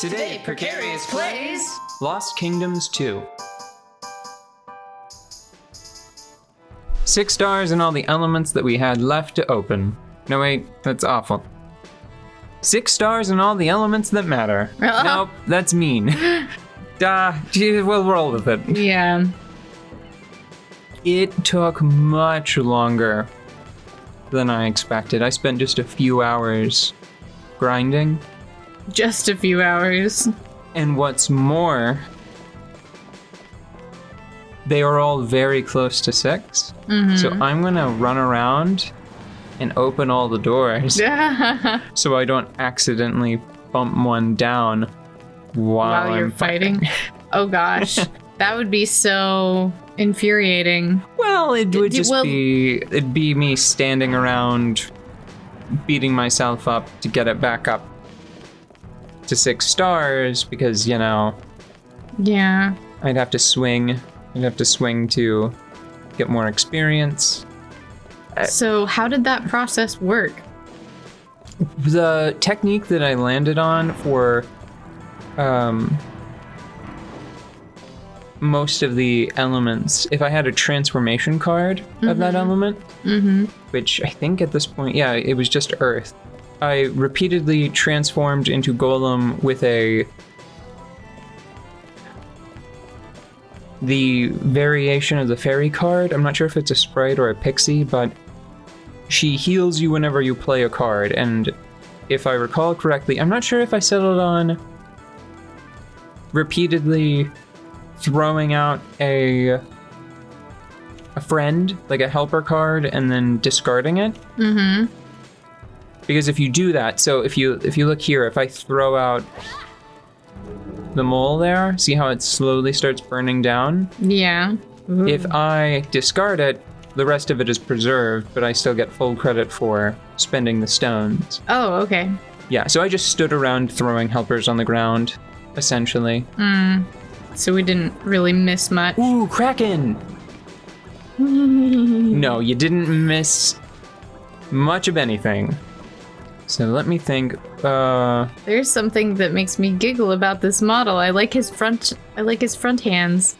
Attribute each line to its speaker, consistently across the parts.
Speaker 1: Today, Precarious plays
Speaker 2: Lost Kingdoms 2. 6 stars and all the elements that we had left to open. No, wait, that's awful. 6 stars and all the elements that matter. Nope, that's mean. We'll roll with it.
Speaker 1: Yeah.
Speaker 2: It took much longer than I expected. I spent just a few hours grinding.
Speaker 1: Just a few hours.
Speaker 2: And what's more, they are all very close to 6. Mm-hmm. So I'm gonna run around and open all the doors so I don't accidentally bump one down while
Speaker 1: you're
Speaker 2: I'm
Speaker 1: fighting. Oh gosh, that would be so infuriating.
Speaker 2: Well, it would it'd be me standing around beating myself up to get it back up to 6 stars because, you know,
Speaker 1: yeah,
Speaker 2: I'd have to swing to get more experience.
Speaker 1: So how did that process work?
Speaker 2: The technique that I landed on for most of the elements, if I had a transformation card of that element, which I think at this point, yeah, it was just Earth. I repeatedly transformed into Golem with the variation of the fairy card. I'm not sure if it's a sprite or a pixie, but she heals you whenever you play a card. And if I recall correctly, I'm not sure if I settled on repeatedly throwing out a friend, like a helper card, and then discarding it. Mm-hmm. Because if you do that, so if you look here, if I throw out the mole there, see how it slowly starts burning down?
Speaker 1: Yeah. Ooh.
Speaker 2: If I discard it, the rest of it is preserved, but I still get full credit for spending the stones.
Speaker 1: Oh, okay.
Speaker 2: Yeah, so I just stood around throwing helpers on the ground, essentially.
Speaker 1: So we didn't really miss much.
Speaker 2: Ooh, Kraken! No, you didn't miss much of anything. So let me think.
Speaker 1: There's something that makes me giggle about this model. I like his front hands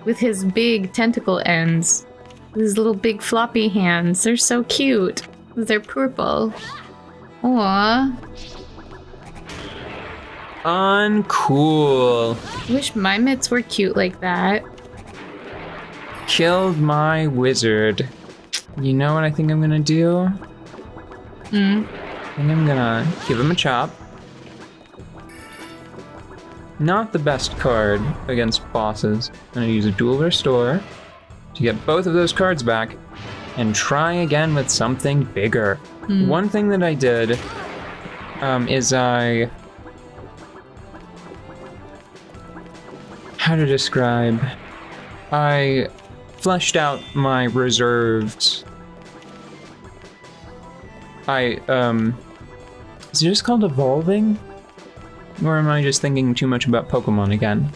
Speaker 1: with his big tentacle ends. His little big floppy hands. They're so cute. They're purple. Aww.
Speaker 2: Uncool.
Speaker 1: Wish my mitts were cute like that.
Speaker 2: Killed my wizard. You know what I think I'm gonna do? I think I'm gonna give him a chop. Not the best card against bosses. I'm gonna use a dual restore to get both of those cards back and try again with something bigger. One thing that I did is how to describe? I fleshed out my reserves. Is it just called evolving? Or am I just thinking too much about Pokemon again?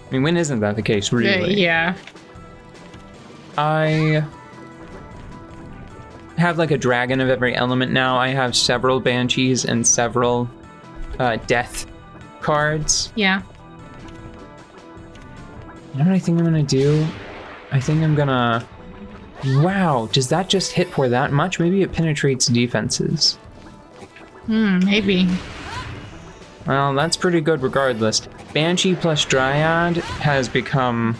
Speaker 2: I mean, when isn't that the case, really?
Speaker 1: Yeah.
Speaker 2: I have like a dragon of every element now. I have several banshees and several death cards.
Speaker 1: Yeah.
Speaker 2: You know what I think I'm gonna do? I think I'm gonna... Wow, does that just hit for that much? Maybe it penetrates defenses.
Speaker 1: Maybe.
Speaker 2: Well, that's pretty good regardless. Banshee plus Dryad has become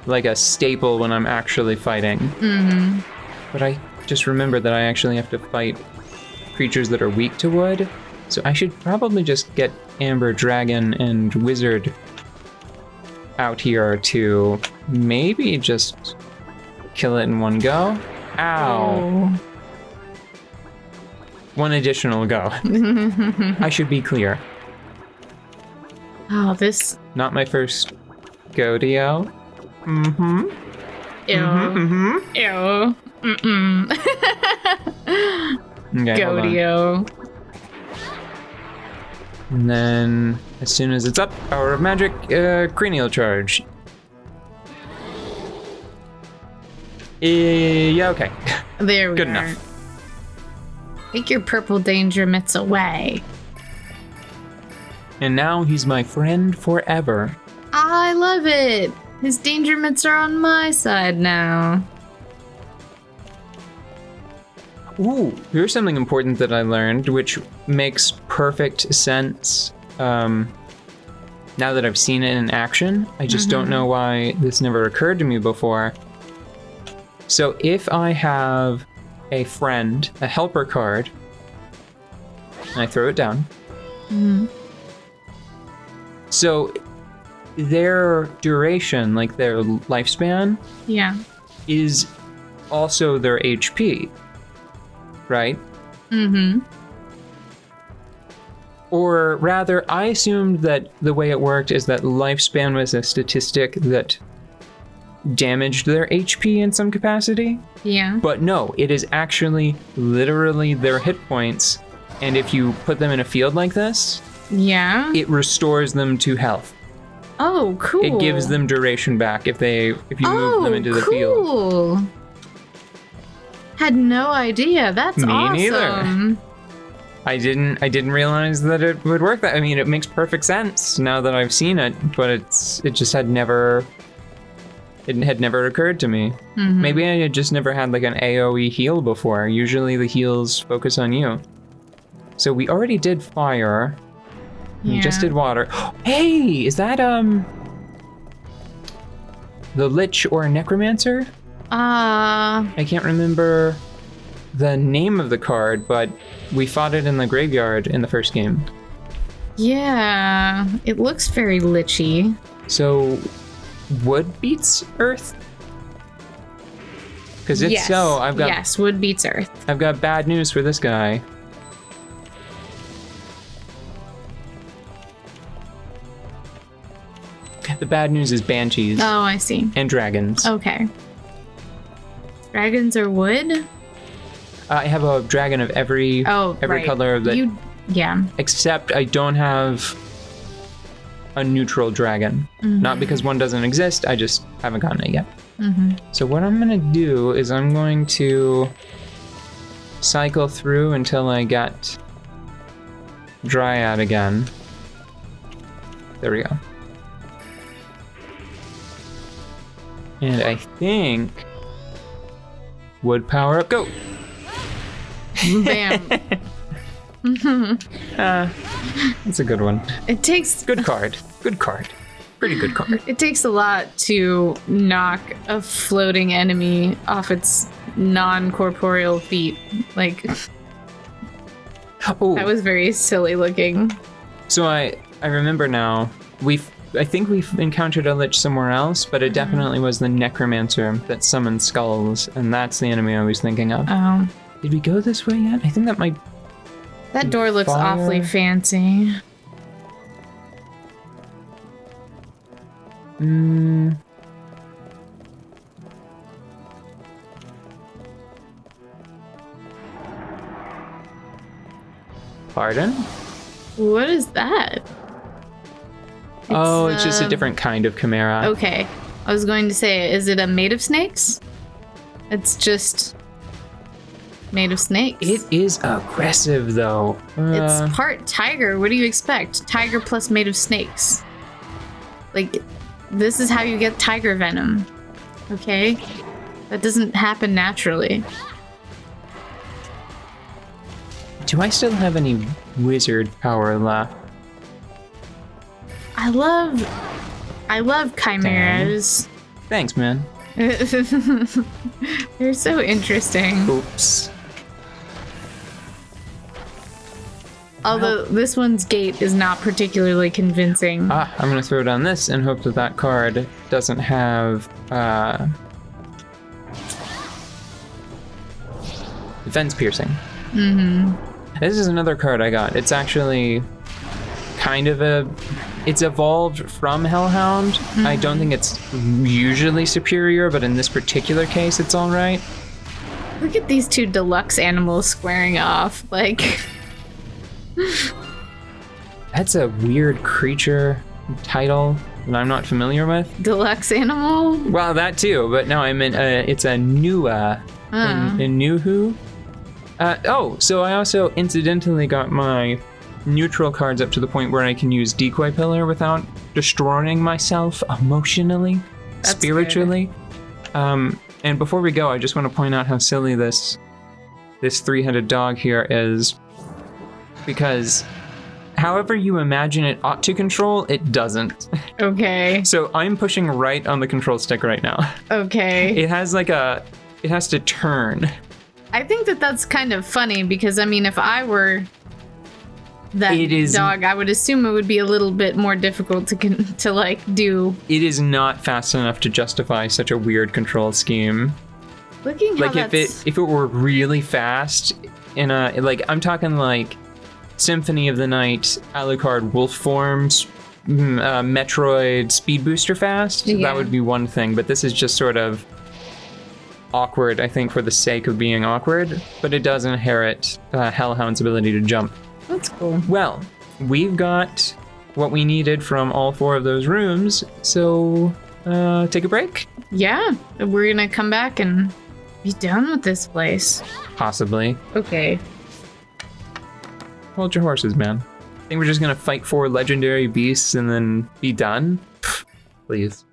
Speaker 2: like a staple when I'm actually fighting. But I just remembered that I actually have to fight creatures that are weak to wood. So I should probably just get Amber Dragon and Wizard out here to maybe just kill it in one go. Ow.
Speaker 1: Oh.
Speaker 2: One additional go. I should be clear.
Speaker 1: Oh, this...
Speaker 2: Not my first go-dio.
Speaker 1: Ew. Ew.
Speaker 2: Okay,
Speaker 1: Go-dio.
Speaker 2: And then, as soon as it's up, Power of Magic, Cranial Charge. Yeah, okay.
Speaker 1: There we
Speaker 2: Good
Speaker 1: are.
Speaker 2: enough.
Speaker 1: Take your purple danger mitts away.
Speaker 2: And now he's my friend forever.
Speaker 1: I love it. His danger mitts are on my side now.
Speaker 2: Ooh, here's something important that I learned, which makes perfect sense now that I've seen it in action. I just don't know why this never occurred to me before. So if I have a friend, a helper card, and I throw it down, so their duration, like their lifespan, is also their HP. Right? Or rather, I assumed that the way it worked is that lifespan was a statistic that damaged their HP in some capacity.
Speaker 1: Yeah.
Speaker 2: But no, it is actually literally their hit points. And if you put them in a field like this, it restores them to health.
Speaker 1: Oh, cool.
Speaker 2: It gives them duration back if you move them into the field.
Speaker 1: Had no idea. That's
Speaker 2: Me
Speaker 1: awesome.
Speaker 2: neither. I didn't realize that it would work that. I mean, it makes perfect sense now that I've seen it, but it just had never occurred to me. Maybe I had just never had like an AoE heal before. Usually the heals focus on you. So we already did fire. We just did water. Hey, is that the Lich or Necromancer? I can't remember the name of the card, but we fought it in the graveyard in the first game.
Speaker 1: Yeah, it looks very lichy.
Speaker 2: So, wood beats earth? Because if so, I've got...
Speaker 1: Yes, wood beats earth.
Speaker 2: I've got bad news for this guy. The bad news is banshees.
Speaker 1: Oh, I see.
Speaker 2: And dragons.
Speaker 1: Okay. Dragons are wood?
Speaker 2: I have a dragon of every color of that. Except I don't have a neutral dragon. Not because one doesn't exist, I just haven't gotten it yet. So what I'm gonna do is I'm going to cycle through until I get Dryad again. There we go. And I think wood power up, go!
Speaker 1: Bam.
Speaker 2: That's a good one.
Speaker 1: It takes...
Speaker 2: Good card. Good card. Pretty good card.
Speaker 1: It takes a lot to knock a floating enemy off its non-corporeal feet. Like... That was very silly looking.
Speaker 2: So I remember now, I think we've encountered a Lich somewhere else, but it definitely was the Necromancer that summoned skulls, and that's the enemy I was thinking of.
Speaker 1: Oh.
Speaker 2: Did we go this way yet? I think that might...
Speaker 1: That door looks awfully fancy.
Speaker 2: Pardon?
Speaker 1: What is that?
Speaker 2: It's just a different kind of chimera.
Speaker 1: Okay. I was going to say, is it a made of snakes? It's just made of snakes.
Speaker 2: It is aggressive, though.
Speaker 1: It's part tiger. What do you expect? Tiger plus made of snakes. Like, this is how you get tiger venom. Okay? That doesn't happen naturally.
Speaker 2: Do I still have any wizard power left?
Speaker 1: I love chimeras.
Speaker 2: Thanks, man.
Speaker 1: They're so interesting.
Speaker 2: Oops.
Speaker 1: Although this one's gate is not particularly convincing.
Speaker 2: I'm gonna throw down this and hope that that card doesn't have defense piercing. This is another card I got. It's actually kind of it's evolved from Hellhound. I don't think it's usually superior, but in this particular case, it's all right.
Speaker 1: Look at these two deluxe animals squaring off. Like,
Speaker 2: that's a weird creature title that I'm not familiar with.
Speaker 1: Deluxe animal?
Speaker 2: Well, that too, but no, I meant it's a Nua. In Nuhu. So I also incidentally got my neutral cards up to the point where I can use Decoy Pillar without destroying myself emotionally,
Speaker 1: That's
Speaker 2: spiritually. And before we go, I just want to point out how silly this three-headed dog here is, because however you imagine it ought to control, it doesn't.
Speaker 1: Okay.
Speaker 2: So I'm pushing right on the control stick right now.
Speaker 1: Okay.
Speaker 2: It has it has to turn.
Speaker 1: I think that's kind of funny because, I mean, if I were that dog, I would assume it would be a little bit more difficult to like do.
Speaker 2: It is not fast enough to justify such a weird control scheme.
Speaker 1: Looking how
Speaker 2: like if it were really fast in a, like, I'm talking like Symphony of the Night, Alucard Wolf Forms, Metroid Speed Booster fast, that would be one thing, but this is just sort of awkward, I think, for the sake of being awkward, but it does inherit Hellhound's ability to jump.
Speaker 1: That's cool.
Speaker 2: Well, we've got what we needed from all 4 of those rooms, so take a break?
Speaker 1: Yeah, we're gonna come back and be done with this place.
Speaker 2: Possibly.
Speaker 1: Okay.
Speaker 2: Hold your horses, man. I think we're just gonna fight 4 legendary beasts and then be done? Please.